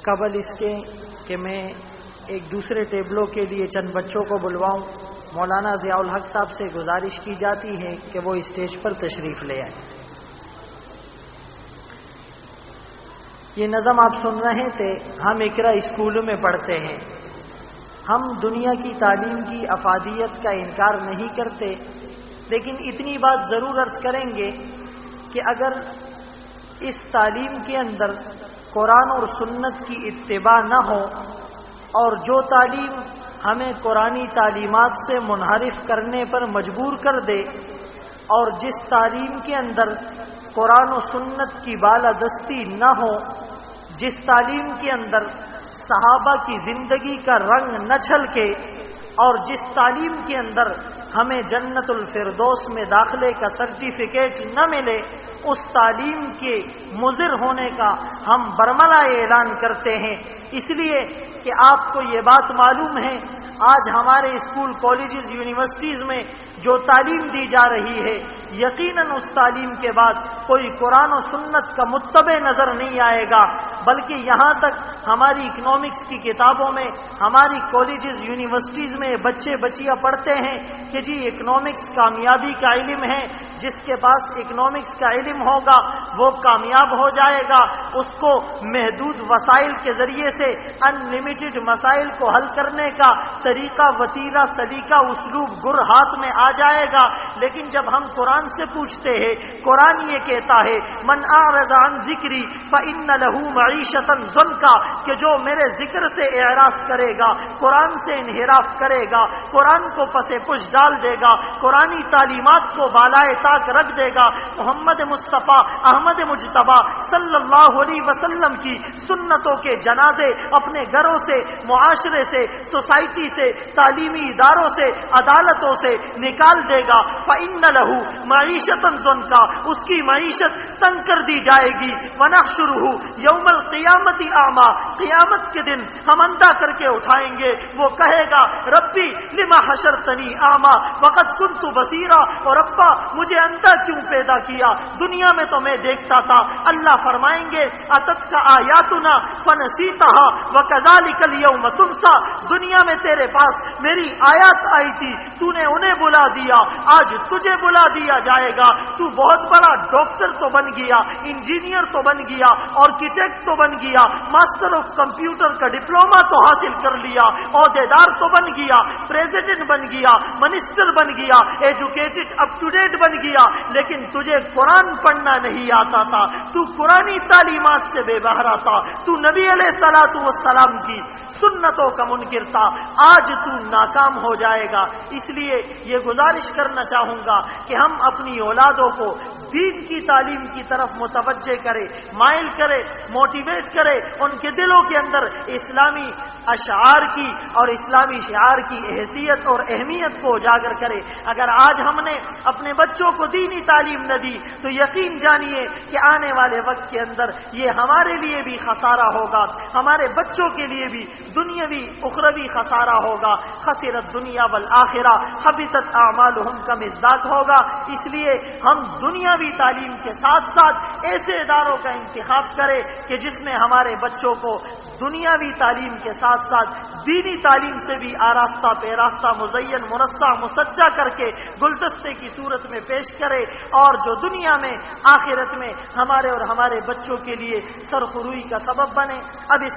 قبل اس کے کہ میں ایک دوسرے ٹیبلوں کے لیے چند بچوں کو بلواؤں، مولانا ضیاء الحق صاحب سے گزارش کی جاتی ہے کہ وہ اسٹیج پر تشریف لے آئیں۔ یہ نظم آپ سن رہے تھے، ہم اقرا اسکول میں پڑھتے ہیں، ہم دنیا کی تعلیم کی افادیت کا انکار نہیں کرتے، لیکن اتنی بات ضرور عرض کریں گے کہ اگر اس تعلیم کے اندر قرآن اور سنت کی اتباع نہ ہو اور جو تعلیم ہمیں قرآنی تعلیمات سے منحرف کرنے پر مجبور کر دے، اور جس تعلیم کے اندر قرآن و سنت کی بالادستی نہ ہو، جس تعلیم کے اندر صحابہ کی زندگی کا رنگ نہ چھلکے، اور جس تعلیم کے اندر ہمیں جنت الفردوس میں داخلے کا سرٹیفکیٹ نہ ملے، اس تعلیم کے مضر ہونے کا ہم برملا اعلان کرتے ہیں۔ اس لیے کہ آپ کو یہ بات معلوم ہے، آج ہمارے اسکول، کالجز، یونیورسٹیز میں جو تعلیم دی جا رہی ہے، یقیناً اس تعلیم کے بعد کوئی قرآن و سنت کا متبع نظر نہیں آئے گا، بلکہ یہاں تک ہماری اکنامکس کی کتابوں میں، ہماری کالجز، یونیورسٹیز میں بچے بچیاں پڑھتے ہیں کہ جی اکنامکس کامیابی کا علم ہے، جس کے پاس اکنامکس کا علم ہوگا وہ کامیاب ہو جائے گا، اس کو محدود وسائل کے ذریعے سے ان لمیٹڈ مسائل کو حل کرنے کا طریقہ، وتیرہ، سلیقہ، اسلوب، گر ہاتھ میں آ جائے گا۔ لیکن جب ہم قرآن سے پوچھتے ہیں، قرآن یہ کہتا ہے من اعرض عن ذکری فإن له معیشۃ ضنکا، کہ جو میرے ذکر سے اعراض کرے گا، قرآن سے انحراف کرے گا، قرآن کو پس پش ڈال دے گا، قرآنی تعلیمات کو بالائے طاق رکھ دے گا، محمد مصطفیٰ احمد مجتبیٰ صلی اللہ علیہ وسلم کی سنتوں کے جنازے اپنے گھروں سے، معاشرے سے، سوسائٹی سے، تعلیمی اداروں سے، عدالتوں سے نکال دے گا، فإن له معیشۃ ضنکا، اس کی معیشت تنگ کر دی جائے گی، ونحشرہ یوم القیامت اعمی، قیامت کے دن ہم اندھا کر کے اٹھائیں گے، وہ کہے گا ربی لما حشرتنی اعمی وقد کنت بصیرا، اور ربا مجھے اندھا کیوں پیدا کیا، دنیا میں تو میں دیکھتا تھا۔ اللہ فرمائیں گے اتتک آیاتنا فنسیتها وکذالک اليوم تنسی، دنیا میں تیرے پاس میری آیات آئی تھی، تو نے انہیں بلا دیا، آج تجھے بلا دیا جائے گا، تو بہت بڑا ڈاکٹر تو بن گیا، انجینئر تو بن گیا، آرکیٹیکٹ تو بن گیا، ماسٹر آف کمپیوٹر کا ڈپلوما تو حاصل کر لیا، عہدیدار تو بن گیا، پریزیڈنٹ بن گیا، منسٹر بن گیا، ایجوکیٹڈ اپ ٹو ڈیٹ بن گیا، لیکن تجھے قرآن پڑھنا نہیں آتا تھا، تو قرآنی تعلیمات سے بے بہرا تھا، تو نبی علیہ الصلوۃ والسلام کی سنتوں کا منکر تھا، آج تو ناکام ہو جائے گا۔ اس لیے یہ گزارش کرنا چاہوں گا کہ ہم اپنی اولادوں کو دین کی تعلیم کی طرف متوجہ کرے، مائل کرے، موٹیویٹ کرے، ان کے دلوں کے اندر اسلامی اشعار کی اور اسلامی شعار کی حیثیت اور اہمیت کو اجاگر کرے۔ اگر آج ہم نے اپنے بچوں کو دینی تعلیم نہ دی تو یقین جانیے کہ آنے والے وقت کے اندر یہ ہمارے لیے بھی خسارہ ہوگا، ہمارے بچوں کے لیے بھی دنیاوی اخروی خسارہ ہوگا۔ خسرت دنیا والآخرہ حبطت اعمالہم کا مصداق ہوگا۔ اس لیے ہم دنیاوی تعلیم کے ساتھ ساتھ ایسے اداروں کا انتخاب کریں کہ جس میں ہمارے بچوں کو دنیاوی تعلیم کے ساتھ ساتھ دینی تعلیم سے بھی آراستہ پیراستہ، مزین، مرصع، مسجع کر کے گلدستے کی صورت میں پیش کرے، اور جو دنیا میں آخرت میں ہمارے اور ہمارے بچوں کے لیے سرخروئی کا سبب بنے۔ اب اس